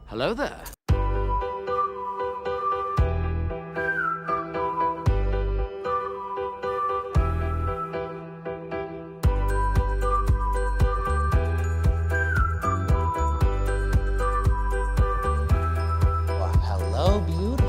Hello there. Well, hello, beautiful.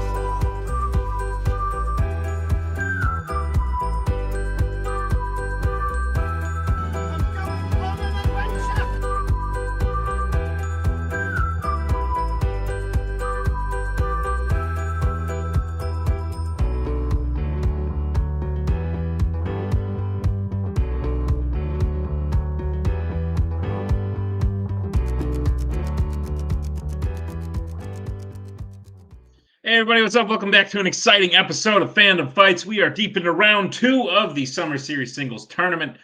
Hey everybody, what's up? Welcome back to an exciting episode of Fandom Fights. We are deep into round 2 of the Summer Series Singles Tournament.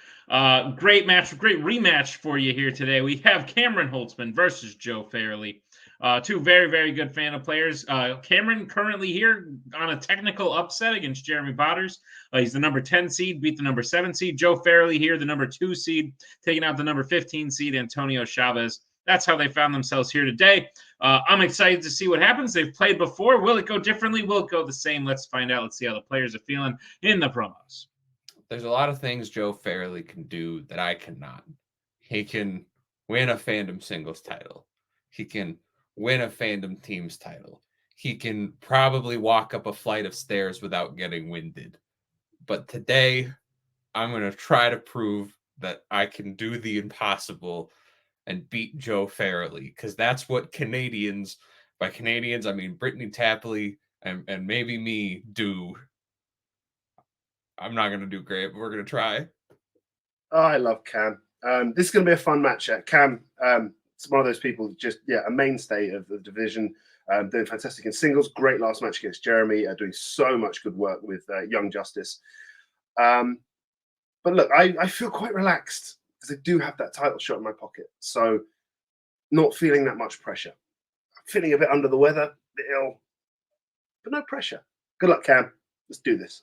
Great match, great rematch for you here today. We have Cameron Holzmann versus Joe Farrelly. Two very, very good Fandom players. Cameron currently here on a technical upset against Jeremy Botters. He's the number 10 seed, beat the number 7 seed. Joe Farrelly here, the number 2 seed, taking out the number 15 seed, Antonio Chavez. That's how they found themselves here today. I'm excited to see what happens. They've played before. Will it go differently? Will it go the same? Let's find out. Let's see how the players are feeling in the promos. There's a lot of things Joe Farrelly can do that I cannot. He can win a Fandom singles title. He can win a Fandom teams title. He can probably walk up a flight of stairs without getting winded. But today, I'm going to try to prove that I can do the impossible and beat Joe Farrelly, because that's what Canadians, by Canadians, I mean Brittany Tapley and maybe me, do. I'm not going to do great, but we're going to try. Oh, I love Cam. This is going to be a fun match. Cam, it's one of those people, just, a mainstay of the division, doing fantastic in singles. Great last match against Jeremy, doing so much good work with Young Justice. But look, I feel quite relaxed, because I do have that title shot in my pocket. So not feeling that much pressure. I'm feeling a bit under the weather, a bit ill, but no pressure. Good luck, Cam. Let's do this.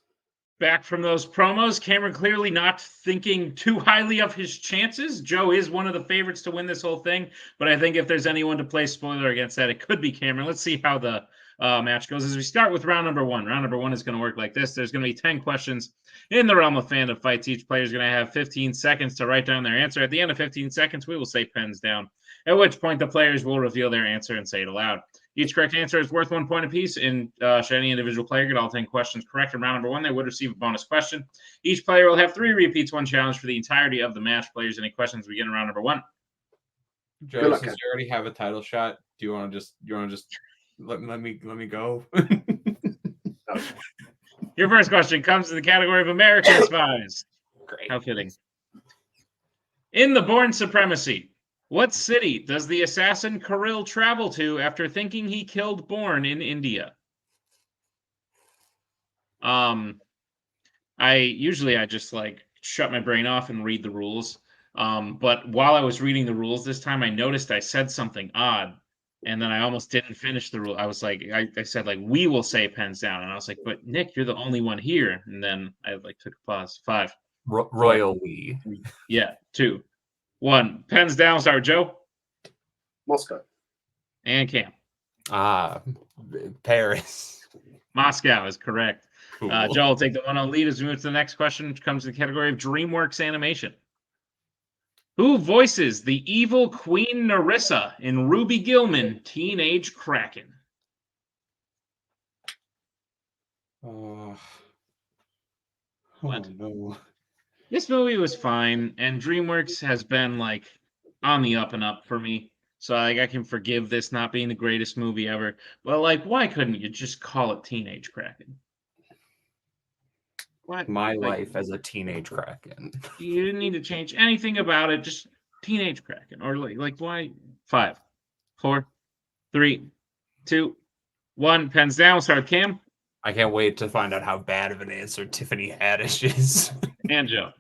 Back from those promos, Cameron clearly not thinking too highly of his chances. Joe is one of the favorites to win this whole thing, but I think if there's anyone to play spoiler against that, it could be Cameron. Let's see how the match goes. As we start with round number 1. Round number 1 is going to work like this. There's going to be 10 questions in the realm of Fandom Fights. Each player is going to have 15 seconds to write down their answer. At the end of 15 seconds, we will say pens down, at which point the players will reveal their answer and say it aloud. Each correct answer is worth 1 point apiece, and should any individual player get all 10 questions correct in round number 1, they would receive a bonus question. Each player will have 3 repeats, 1 challenge for the entirety of the match. Players, any questions we get in round number 1? Joe, luck, since you already have a title shot, do you want to just let me go? Your first question comes in the category of American Spies. Great. How fitting. In the Bourne Supremacy, what city does the assassin Kirill travel to after thinking he killed Bourne in India? I just shut my brain off and read the rules. But while I was reading the rules this time, I noticed I said something odd, and then I almost didn't finish the rule. I was like, I said we will say pens down, and I was like, but Nick, you're the only one here. And then I took a pause. 5. Royal we. Yeah. 2, 1. Pens down. Start with Joe. Moscow. And Cam. Paris. Moscow is correct. Cool. Joe will take the 1-0 lead as we move to the next question, which comes in the category of DreamWorks Animation. Who voices the evil Queen Narissa in Ruby Gillman, Teenage Kraken? What? No. This movie was fine, and DreamWorks has been on the up and up for me. So I can forgive this not being the greatest movie ever. But why couldn't you just call it Teenage Kraken? What? My life as a teenage Kraken. You didn't need to change anything about it. Just Teenage Kraken, or why? 5, 4, 3, 2, 1. Pens down. We'll start with Cam. I can't wait to find out how bad of an answer Tiffany Haddish is. And Joe.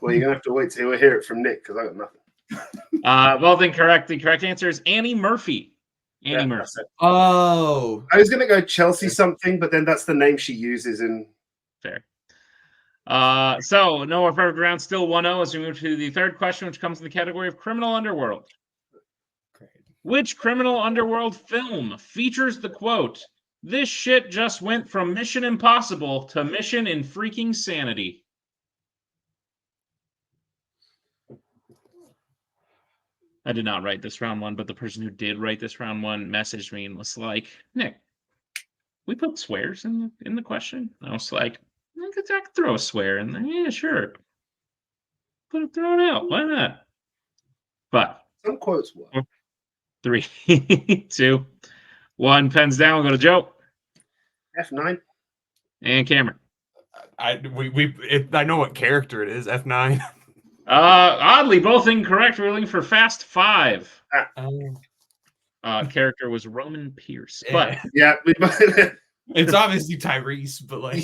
Well, you're gonna have to wait till we hear it from Nick, because I got nothing. Well, then correct. The correct answer is Annie Murphy. Annie Murphy. Oh, I was gonna go Chelsea something, but then that's the name she uses in. Fair. So no more perfect round, still 1-0 as we move to the third question, which comes in the category of Criminal Underworld. Great. Which criminal underworld film features the quote, "This shit just went from Mission Impossible to Mission in Freaking Sanity"? I did not write this round one, but the person who did write this round one messaged me and was like, "Nick, we put swears in the question." And I was like, I could throw a swear in there. Yeah, sure. Throw it out. Why not? But Some quotes work. 3, 2, 1. Pens down. We'll go to Joe F9. and Cameron. I know what character it is. F9. Oddly, both incorrect. We're looking for Fast 5. Oh. Character was Roman Pierce, but Yeah, It's obviously Tyrese, but like,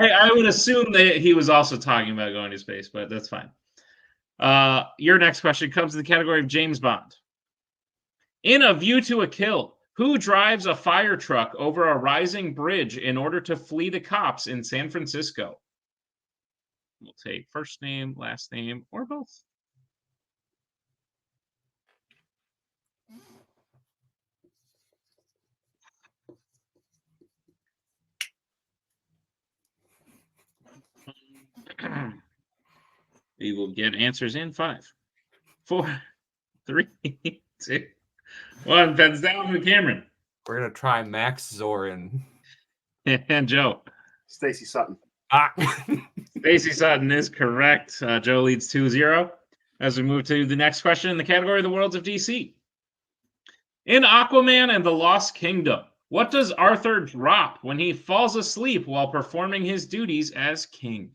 I would assume that he was also talking about going to space, but that's fine. Your next question comes in the category of James Bond. In A View to a Kill, who drives a fire truck over a rising bridge in order to flee the cops in San Francisco? We'll take first name, last name, or both. We will get answers in 5, 4, 3, 2, 1. Pens down with Cameron. we're gonna try Max Zorin. And Joe. Stacey Sutton. Ah. Stacey Sutton is correct. Joe leads 2-0. As we move to the next question in the category of the Worlds of DC. In Aquaman and the Lost Kingdom, what does Arthur drop when he falls asleep while performing his duties as king?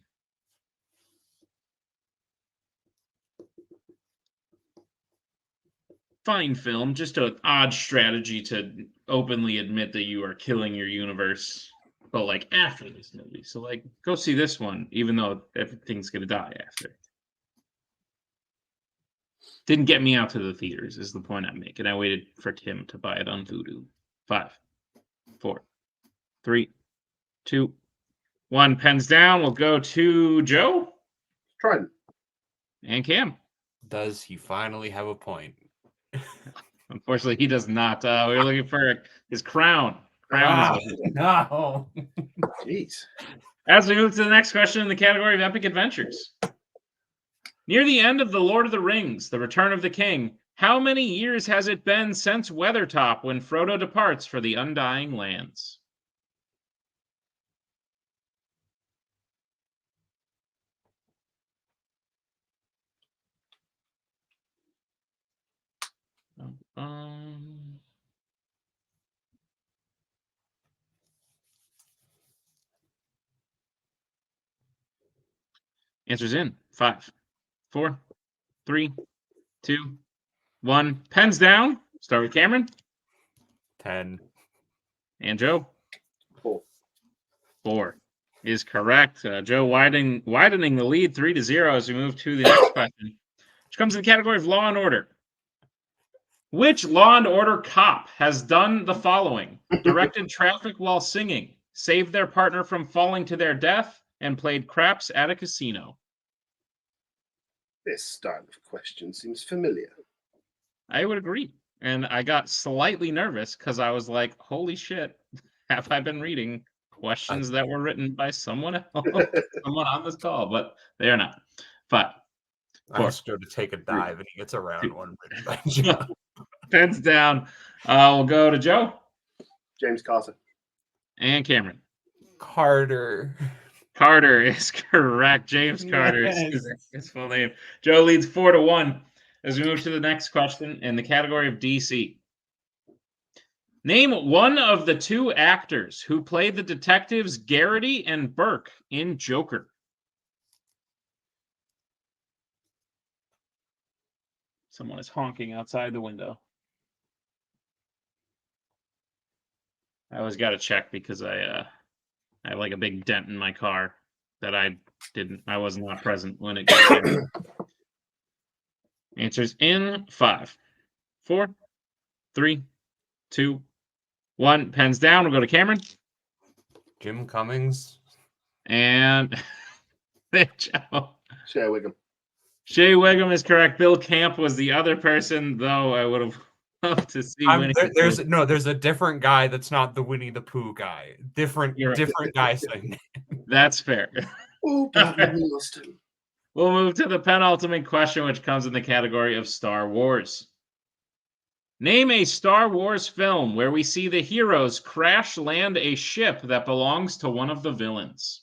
Fine film, just an odd strategy to openly admit that you are killing your universe, but like after this movie. So like, go see this one, even though everything's gonna die after. Didn't get me out to the theaters, is the point I'm making. I waited for Tim to buy it on Vudu. 5, 4, 3, 2, 1. Pens down. We'll go to Joe Trident. and Cam. Does he finally have a point? Unfortunately, he does not. We were looking for his crown. Crown. No. Jeez. As we move to the next question in the category of epic adventures. Near the end of The Lord of the Rings, The Return of the King, how many years has it been since Weathertop when Frodo departs for the Undying Lands? Answers in 5, 4, 3, 2, 1. Pens down. Start with Cameron 10. and Joe. 4. 4 is correct. Joe widening the lead 3-0 as we move to the next question, which comes in the category of Law and Order. Which Law and Order cop has done the following? Directed traffic while singing, saved their partner from falling to their death, and played craps at a casino? This style of question seems familiar. I would agree. And I got slightly nervous because I was like, holy shit, have I been reading questions that were written by someone else, someone on this call? But they are not. But I asked Joe to take a dive, and he gets a round one written by Joe. Pens down. We'll go to Joe James Carter. and Cameron. Carter. Carter is correct. James Carter is his full name. Joe leads 4-1 as we move to the next question in the category of DC. Name one of the 2 actors who played the detectives Garrity and Burke in Joker. Someone is honking outside the window. I always got to check because I have like a big dent in my car that I was not present when it got there. Answers in 5, 4, 3, 2, 1. Pens down. We'll go to Cameron. Jim Cummings. And Joe. Shea Wiggum. Shea Wiggum is correct. Bill Camp was the other person, though I would have love to see Winnie the Pooh. There's a different guy that's not the Winnie the Pooh guy. Different You're right. guy saying. That's fair. Oh, Batman, we lost him. We'll move to the penultimate question, which comes in the category of Star Wars. Name a Star Wars film where we see the heroes crash land a ship that belongs to one of the villains.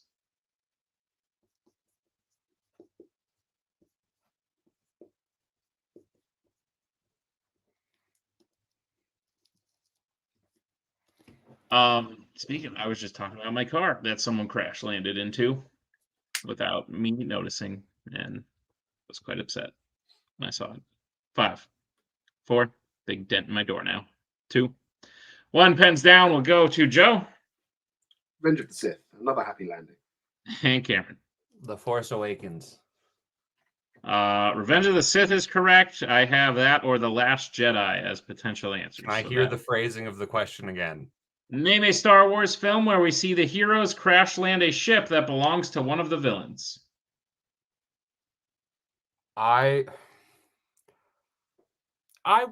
Speaking, I was just talking about my car that someone crash landed into without me noticing, and was quite upset when I saw it. 5, 4, big dent in my door now. 2, 1, pens down. We'll go to Joe Revenge of the Sith, another happy landing. and Cameron. The Force Awakens. Revenge of the Sith is correct. I have that or The Last Jedi as potential answers. I hear the phrasing of the question again. Name a Star Wars film where we see the heroes crash land a ship that belongs to one of the villains. I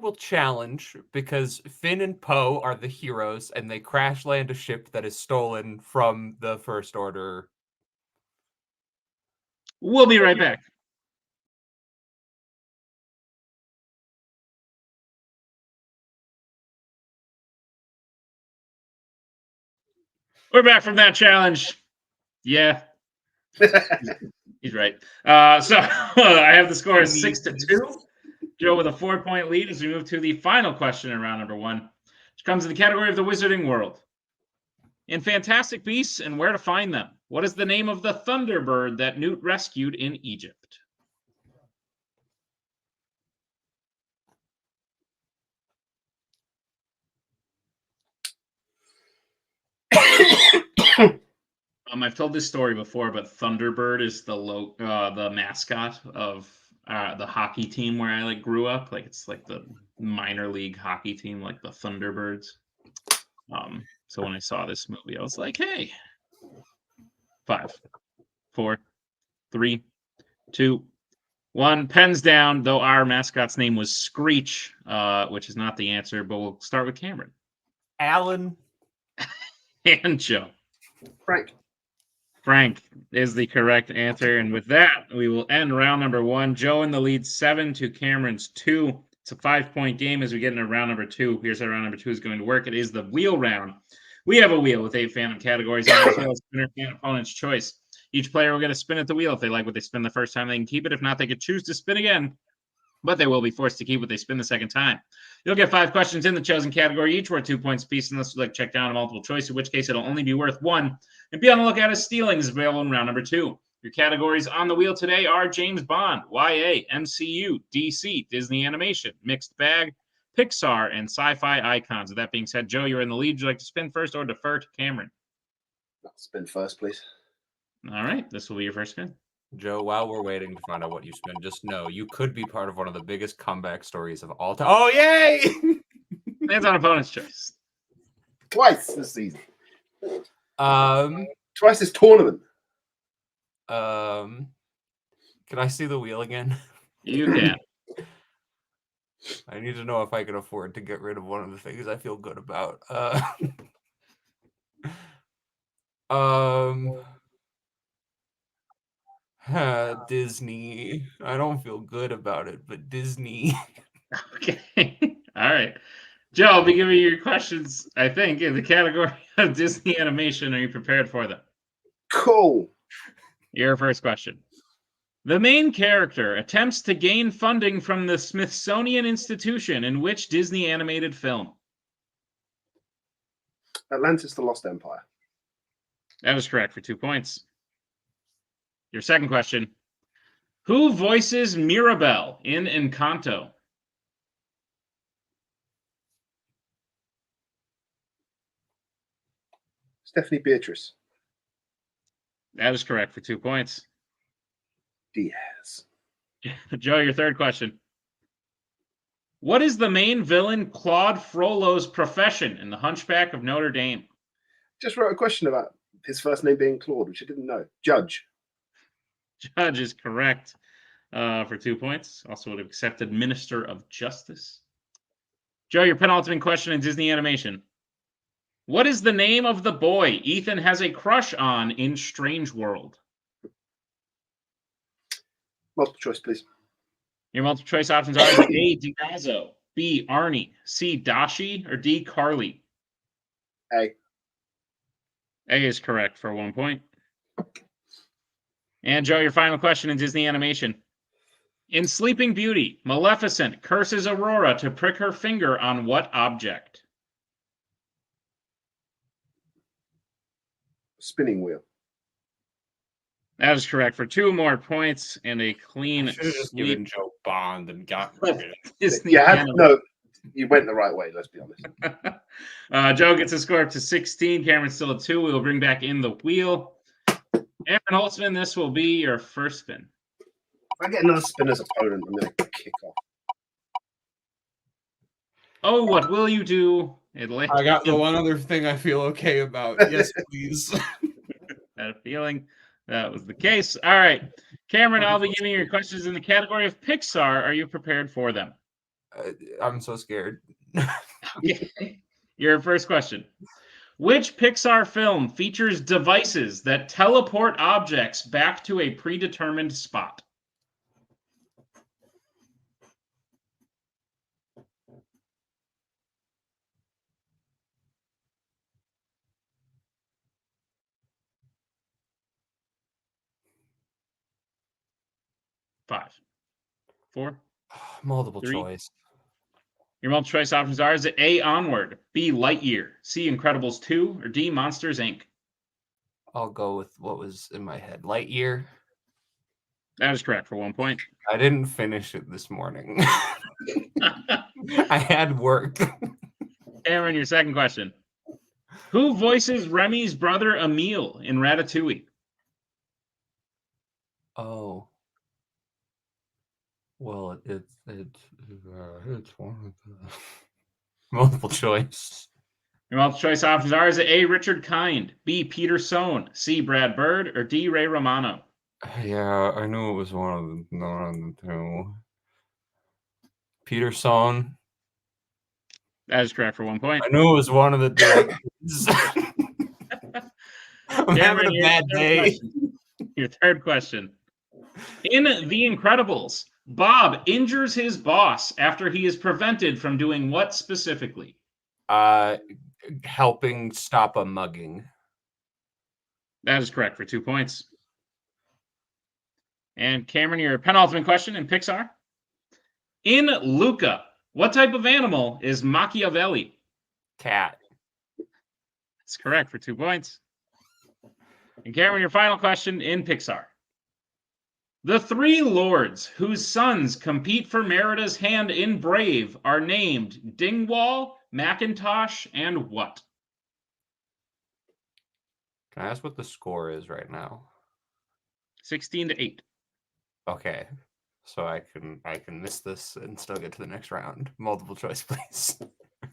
will challenge because Finn and Poe are the heroes and they crash land a ship that is stolen from the First Order. We'll be right back. We're back from that challenge. Yeah. He's right. So I have the score as 6-2. Joe with a 4-point lead as we move to the final question in round number 1, which comes in the category of the Wizarding World. In Fantastic Beasts and Where to Find Them, what is the name of the Thunderbird that Newt rescued in Egypt? I've told this story before, but Thunderbird is the mascot of the hockey team where I grew up. It's like the minor league hockey team, like the Thunderbirds. So when I saw this movie, I was like, hey. 5, 4, 3, 2, 1. Pens down, though our mascot's name was Screech, which is not the answer, but we'll start with Cameron. Alan. And Joe. Frank is the correct answer. And with that, we will end round number 1. Joe in the lead 7 to Cameron's 2. It's a 5-point game as we get into round number 2. Here's how round number 2 is going to work. It is the wheel round. We have a wheel with 8 fandom categories. Spinner and opponent's choice. Each player will get a spin at the wheel. If they like what they spin the first time, they can keep it. If not, they could choose to spin again, but they will be forced to keep what they spin the second time. You'll get 5 questions in the chosen category, each worth 2 points apiece, unless you check down a multiple choice, in which case it'll only be worth 1. And be on the lookout as stealing is available in round number 2. Your categories on the wheel today are James Bond, YA, MCU, DC, Disney Animation, Mixed Bag, Pixar, and Sci-Fi Icons. With that being said, Joe, you're in the lead. Would you like to spin first or defer to Cameron? I'll spin first, please. All right, this will be your first spin. Joe, while we're waiting to find out what you spin, just know you could be part of one of the biggest comeback stories of all time. Oh, yay! Hands on opponent's choice. Twice this season. Twice this tournament. Can I see the wheel again? You can. I need to know if I can afford to get rid of one of the things I feel good about. Disney. I don't feel good about it, but Disney. Okay. All right. Joe, I'll be giving you your questions, I think, in the category of Disney animation. Are you prepared for them? Cool. Your first question. The main character attempts to gain funding from the Smithsonian Institution in which Disney animated film? Atlantis, the Lost Empire. That is correct for 2 points. Your second question. Who voices Mirabelle in Encanto? Stephanie Beatrice. That is correct for 2 points. Diaz. Joe, your third question. What is the main villain Claude Frollo's profession in The Hunchback of Notre Dame? Just wrote a question about his first name being Claude, which I didn't know. Judge. Judge is correct for 2 points. Also would have accepted Minister of Justice. Joe, your penultimate question in Disney animation. What is the name of the boy Ethan has a crush on in Strange World? Multiple choice, please. Your multiple choice options are A. Diazzo, B. Arnie, C. Dashi, or D. Carly. A. A is correct for 1 point. And Joe, your final question in Disney animation. In Sleeping Beauty, Maleficent curses Aurora to prick her finger on what object? Spinning wheel. That is correct for 2 more points and a clean Should have just sweep. given Joe Bond and got rid of it. Disney Yeah, animation. no, you went the right way. Let's be honest. Joe gets a score up to 16. Cameron's still at 2. We will bring back in the wheel. Aaron Holzmann, this will be your first spin. If I get another spinner's opponent, I'm going to kick off. Oh, what will you do? I got the one other thing I feel okay about. Yes, please. Had a feeling that was the case. All right. Cameron, I'll be giving you your questions in the category of Pixar. Are you prepared for them? I'm so scared. Okay. Your first question. Which Pixar film features devices that teleport objects back to a predetermined spot? Five, four. Multiple 3. choice. Your multiple choice options are: is it A, Onward, B, Lightyear, C, Incredibles 2, or D, Monsters, Inc.? I'll go with what was in my head. Lightyear. That is correct for 1 point. I didn't finish it this morning. I had work. Cameron, your second question. Who voices Remy's brother Emile in Ratatouille? Oh. Well, it's one of the multiple choice. Your multiple choice options are: is it A, Richard Kind, B, Peter Sohn, C, Brad Bird, or D, Ray Romano? Yeah, I knew it was one of the two. Peter Sohn. That is correct for 1 point. I knew it was one of the directors. I'm having a bad day. Your third question. In The Incredibles, Bob injures his boss after he is prevented from doing what specifically? Helping stop a mugging. That is correct for 2 points. And Cameron, your penultimate question in Pixar. In Luca, what type of animal is Machiavelli? Cat. That's correct for 2 points. And Cameron, your final question in Pixar. The 3 lords whose sons compete for Merida's hand in Brave are named Dingwall, Macintosh, and what? Can I ask what the score is right now? 16-8. Okay. So I can miss this and still get to the next round. Multiple choice, please.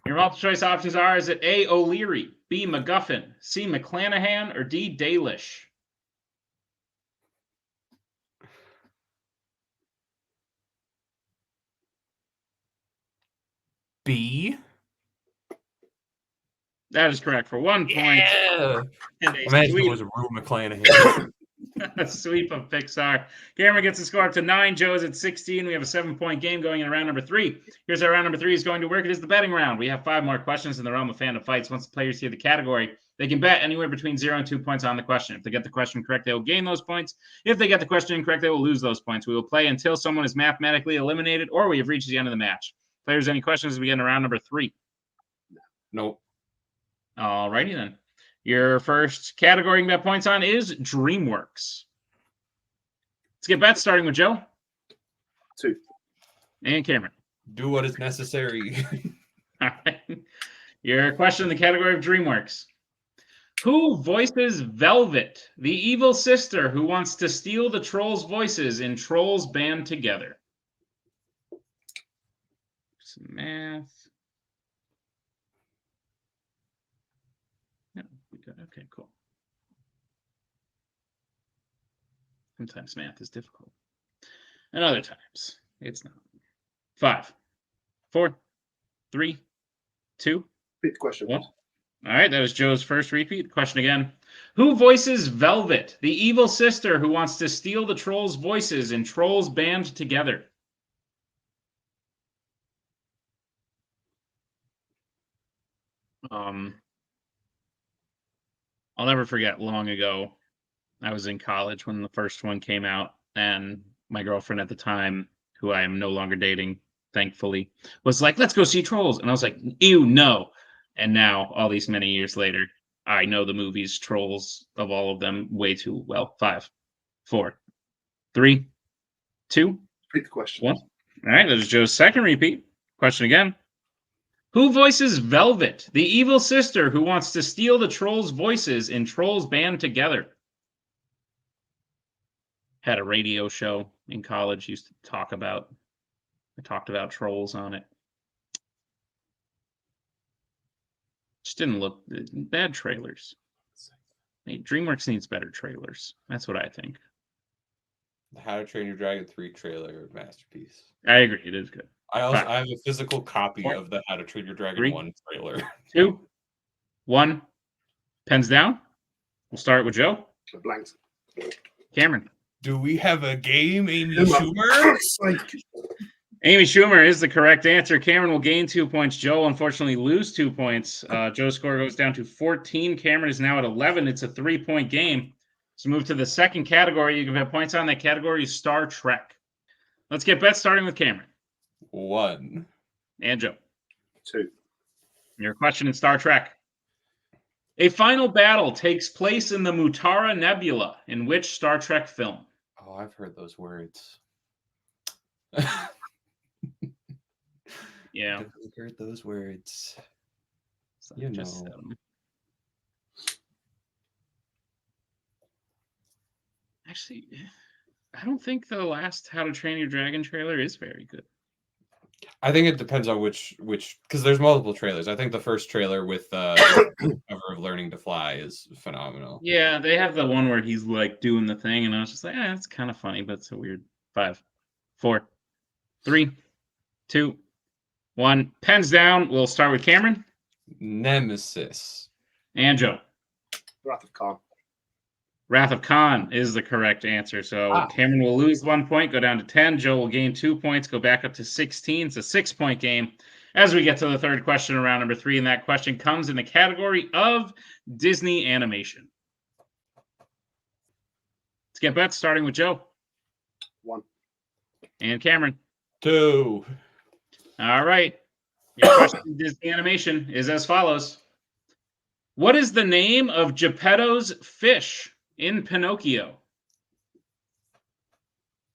Your multiple choice options are: is it A, O'Leary, B, McGuffin, C, McClanahan, or D, Dalish? B. That is correct for 1 point. Yeah. And Imagine it was a Rue McClanahan. a sweep of Pixar. Cameron gets the score up to 9. Joe is at 16. We have a 7-point game going in round number 3. Here's how round number 3 is going to work. It is the betting round. We have 5 more questions in the realm of Fandom Fights. Once the players hear the category, they can bet anywhere between 0 and 2 points on the question. If they get the question correct, they will gain those points. If they get the question incorrect, they will lose those points. We will play until someone is mathematically eliminated or we have reached the end of the match. Players, any questions as we get into round number 3? Nope. All righty then. Your first category you can bet points on is DreamWorks. Let's get bets, starting with Joe. 2. And Cameron. Do what is necessary. All right. Your question in the category of DreamWorks. Who voices Velvet, the evil sister who wants to steal the trolls' voices in Trolls Band Together? Some math. Yeah, we got, okay, cool. Sometimes math is difficult. And other times it's not. 5, 4, 3, 2, Repeat the question. 1. All right, that was Joe's first repeat. Question again. Who voices Velvet, the evil sister who wants to steal the trolls' voices in Trolls Band Together? I'll never forget long ago, I was in college when the first one came out, and my girlfriend at the time, who I am no longer dating, thankfully, was like, let's go see Trolls. And I was like, ew, no. And now, all these many years later, I know the movies, Trolls, of all of them, way too well. 5, 4, 3, 2, Repeat the question. 1. All right, that was Joe's second repeat. Question again. Who voices Velvet, the evil sister who wants to steal the trolls' voices in Trolls Band Together? Had a radio show in college, used to talk about, I talked about trolls on it. Just didn't look, bad trailers. DreamWorks needs better trailers. That's what I think. The How to Train Your Dragon 3 trailer masterpiece. I agree, it is good. I also 5, I have a physical copy 4, of the How to Train Your Dragon 3, 1 trailer. 2, 1. Pens down. We'll start with Joe. Blanks. Cameron. Do we have a game, Amy Emma. Schumer? Amy Schumer is the correct answer. Cameron will gain 2 points. Joe, unfortunately, lose 2 points. Joe's score goes down to 14. Cameron is now at 11. It's a 3-point game. Let's move to the second category. You can have points on that category, Star Trek. Let's get bets starting with Cameron. 1. And Joe. 2. Your question in Star Trek. A final battle takes place in the Mutara Nebula in which Star Trek film? Oh, I've heard those words. Yeah. I've heard those words. So You just, know. Actually, I don't think the last How to Train Your Dragon trailer is very good. I think it depends on which because there's multiple trailers. I think the first trailer with cover of Learning to Fly is phenomenal. Yeah, they have the one where he's like doing the thing, and I was just like, it's kind of funny, but it's a weird. 5, 4, 3, 2, 1. Pens down. We'll start with Cameron Nemesis. and Joe. Wrath of Khan. Wrath of Khan is the correct answer. So Cameron will lose 1 point, go down to 10. Joe will gain 2 points, go back up to 16. It's a 6-point game. As we get to the third question, around number 3, and that question comes in the category of Disney animation. Let's get bets, starting with Joe. 1. And Cameron. 2. All right. Your question in Disney animation is as follows. What is the name of Geppetto's fish in Pinocchio?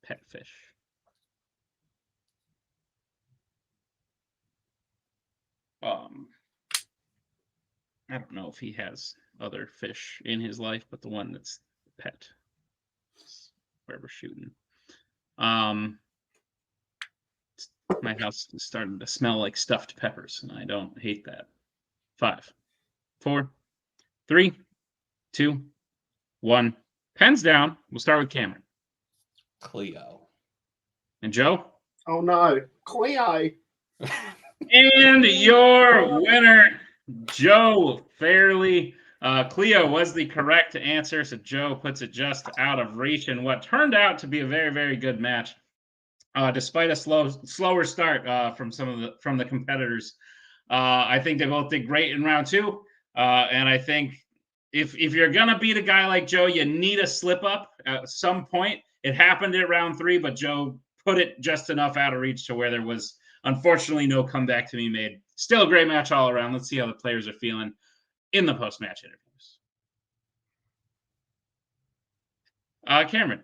Pet fish. I don't know if he has other fish in his life, but the one that's pet, where we're shooting. My house is starting to smell like stuffed peppers, and I don't hate that. 5, 4, 3, 2, 1. Pens down. We'll start with Cameron. Cleo. And Joe? Oh no, Cleo. And your winner, Joe Farrelly. Cleo was the correct answer, so Joe puts it just out of reach in what turned out to be a very, very good match. Despite a slower start from the competitors, I think they both did great in round 2. And I think if you're gonna beat a guy like Joe, you need a slip up at some point. It happened at round 3, but Joe put it just enough out of reach to where there was unfortunately no comeback to be made. Still a great match all around. Let's see how the players are feeling in the post-match interviews. Cameron.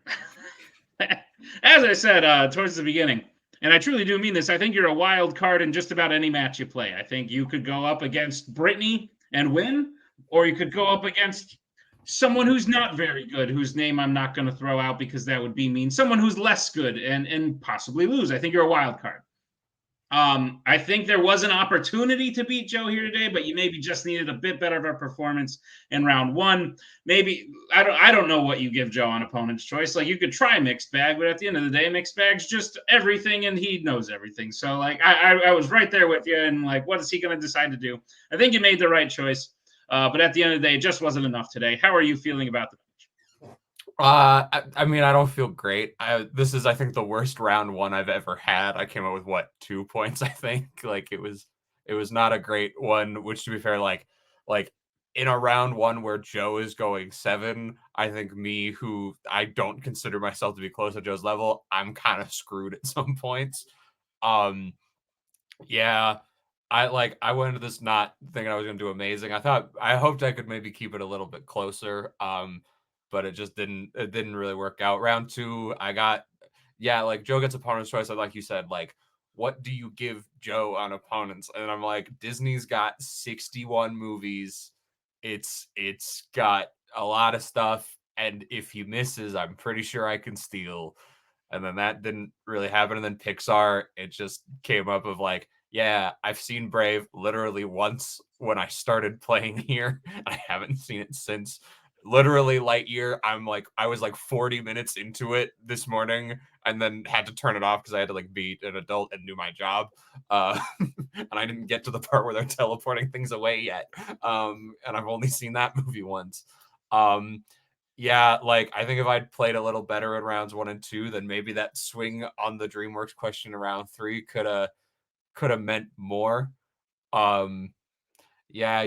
As I said towards the beginning, and I truly do mean this, I think you're a wild card in just about any match you play. I think you could go up against Brittany and win, or you could go up against someone who's not very good, whose name I'm not going to throw out because that would be mean. Someone who's less good and possibly lose. I think you're a wild card. I think there was an opportunity to beat Joe here today, but you maybe just needed a bit better of a performance in round one. Maybe I don't know what you give Joe on opponent's choice. Like you could try mixed bag, but at the end of the day, mixed bag's just everything, and he knows everything. So like I was right there with you, and like what is he going to decide to do? I think you made the right choice, but at the end of the day, it just wasn't enough today. How are you feeling about the match? I mean, I don't feel great. This is, I think, the worst round one I've ever had. I came up with what, 2 points, I think. Like it was not a great one, which to be fair, like in a round one where Joe is going 7, I think me, who I don't consider myself to be close to Joe's level, I'm kind of screwed at some points. Yeah, I went into this not thinking I was going to do amazing. I hoped I could maybe keep it a little bit closer. But it just didn't really work out. Round 2, I got, like Joe gets opponent's choice. Like you said, like, what do you give Joe on opponents? And I'm like, Disney's got 61 movies. It's got a lot of stuff. And if he misses, I'm pretty sure I can steal. And then that didn't really happen. And then Pixar, it just came up of like, yeah, I've seen Brave literally once when I started playing here. I haven't seen it since. Literally Lightyear, I was like 40 minutes into it this morning and then had to turn it off because I had to like be an adult and do my job. And I didn't get to the part where they're teleporting things away yet. And I've only seen that movie once. Yeah, like I think if I'd played a little better in rounds 1 and 2, then maybe that swing on the DreamWorks question in round 3 could have meant more. Yeah,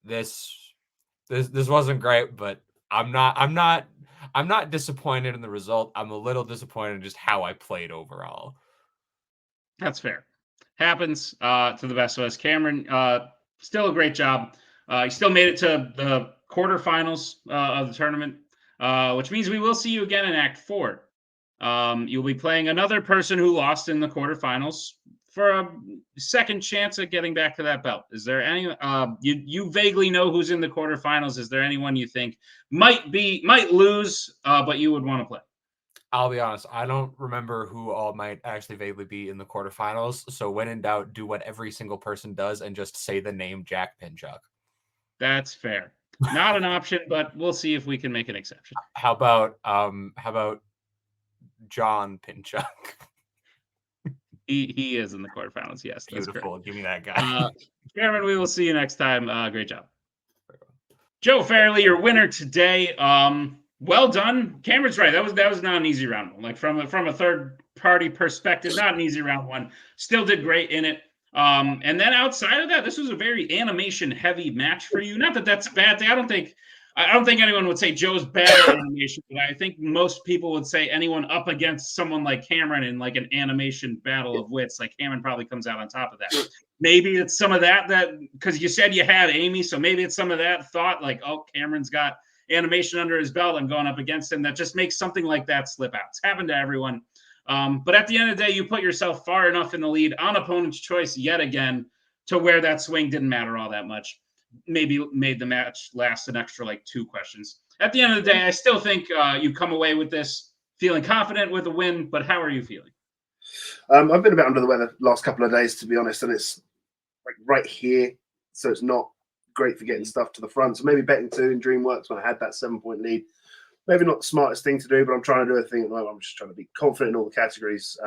this wasn't great, but I'm not disappointed in the result. I'm a little disappointed in just how I played overall. That's fair. Happens to the best of us. Cameron, still a great job. You still made it to the quarterfinals of the tournament, which means we will see you again in Act 4. You'll be playing another person who lost in the quarterfinals for a second chance at getting back to that belt. Is there any you vaguely know who's in the quarterfinals? Is there anyone you think might lose, but you would want to play? I'll be honest, I don't remember who all might actually vaguely be in the quarterfinals. So when in doubt, do what every single person does and just say the name Jack Pinchuk. That's fair. Not an option, but we'll see if we can make an exception. How about John Pinchuk? He is in the quarterfinals. Yes, that's beautiful. correct. Give me that guy. Cameron, we will see you next time. Great job. Joe Farrelly, your winner today. Well done. Cameron's right. That was not an easy round one. Like from a third party perspective, not an easy round one. Still did great in it. And then outside of that, this was a very animation heavy match for you. Not that that's a bad thing. I don't think anyone would say Joe's bad at animation, but I think most people would say anyone up against someone like Cameron in like an animation battle of wits, like Cameron probably comes out on top of that. Maybe it's some of that because you said you had Amy, so maybe it's some of that thought like, oh, Cameron's got animation under his belt. I'm going up against him. That just makes something like that slip out. It's happened to everyone. But at the end of the day, you put yourself far enough in the lead on opponent's choice yet again to where that swing didn't matter all that much. Maybe made the match last an extra like 2 questions. At the end of the day, I still think you come away with this feeling confident with a win, but how are you feeling? I've been a bit under the weather the last couple of days, to be honest, and it's like right here, so it's not great for getting stuff to the front. So maybe betting 2 in DreamWorks when I had that 7-point lead. Maybe not the smartest thing to do, but I'm trying to do a thing at the moment. I'm just trying to be confident in all the categories.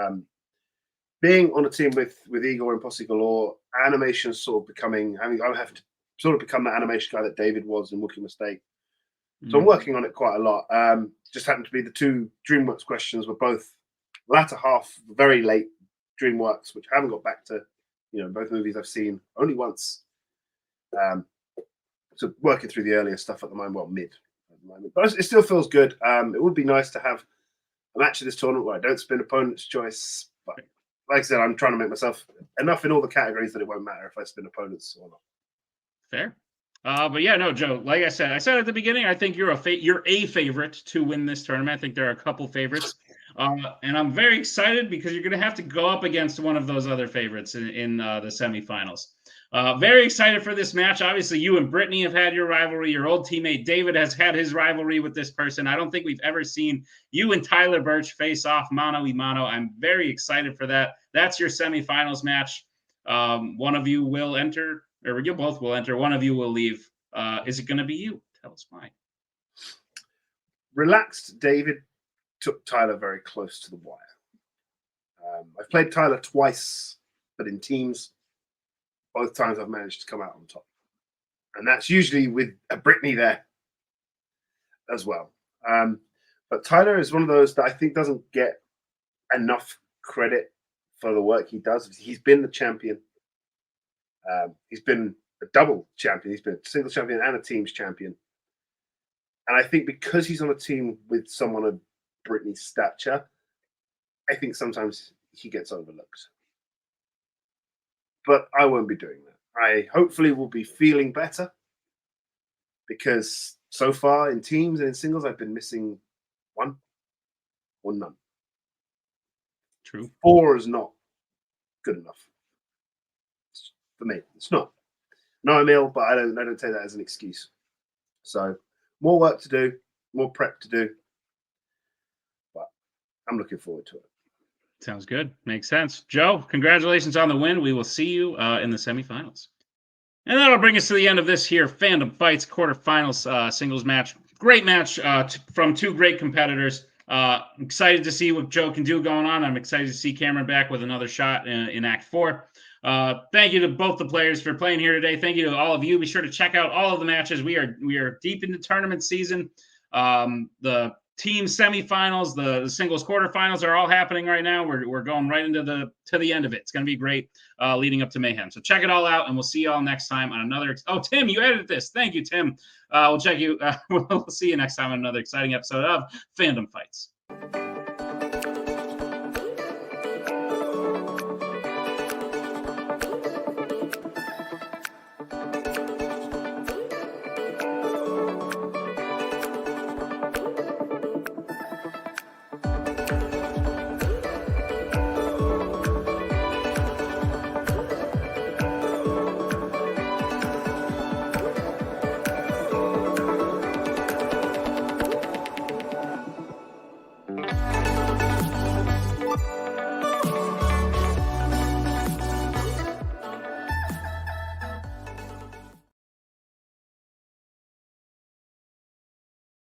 Being on a team with Igor and Posse Galore, animation sort of becoming, I have to sort of become that animation guy that David was in Wookiee Mistake. So I'm working on it quite a lot. Just happened to be the 2 DreamWorks questions were both latter half, very late DreamWorks, which I haven't got back to. Both movies I've seen only once. So working through the earlier stuff at the moment, mid at the moment. But it still feels good. It would be nice to have a match of this tournament where I don't spin opponent's choice. But like I said, I'm trying to make myself enough in all the categories that it won't matter if I spin opponents or not. Fair. But yeah, no, Joe, like I said at the beginning, I think you're a favorite to win this tournament. I think there are a couple favorites. And I'm very excited because you're going to have to go up against one of those other favorites in the semifinals. Very excited for this match. Obviously, you and Brittany have had your rivalry. Your old teammate David has had his rivalry with this person. I don't think we've ever seen you and Tyler Birch face off mano a mano. I'm very excited for that. That's your semifinals match. One of you will enter, or you both will enter. One of you will leave. Is it going to be you? Tell us why. Relaxed David took Tyler very close to the wire. I've played Tyler twice, but in teams. Both times I've managed to come out on top. And that's usually with a Brittany there as well. But Tyler is one of those that I think doesn't get enough credit for the work he does. He's been the champion. He's been a double champion. He's been a single champion and a team's champion. And I think because he's on a team with someone of Brittany's stature, I think sometimes he gets overlooked. But I won't be doing that. I hopefully will be feeling better because so far in teams and in singles, I've been missing one or none. True. 4 is not good enough for me. It's not. No, I'm ill, but I don't take that as an excuse. So more work to do, more prep to do, but I'm looking forward to it. Sounds good. Makes sense. Joe, congratulations on the win. We will see you in the semifinals. And that'll bring us to the end of this here Fandom Fights quarterfinals singles match. Great match from two great competitors. I'm excited to see what Joe can do going on. I'm excited to see Cameron back with another shot in Act 4. Thank you to both the players for playing here today. Thank you to all of you. Be sure to check out all of the matches. We are deep into tournament season. The team semifinals, the singles quarterfinals are all happening right now. We're going right into the end of it. It's going to be great leading up to Mayhem. So check it all out, and we'll see you all next time on another. Oh, Tim, you edited this. Thank you, Tim. We'll see you next time on another exciting episode of Fandom Fights.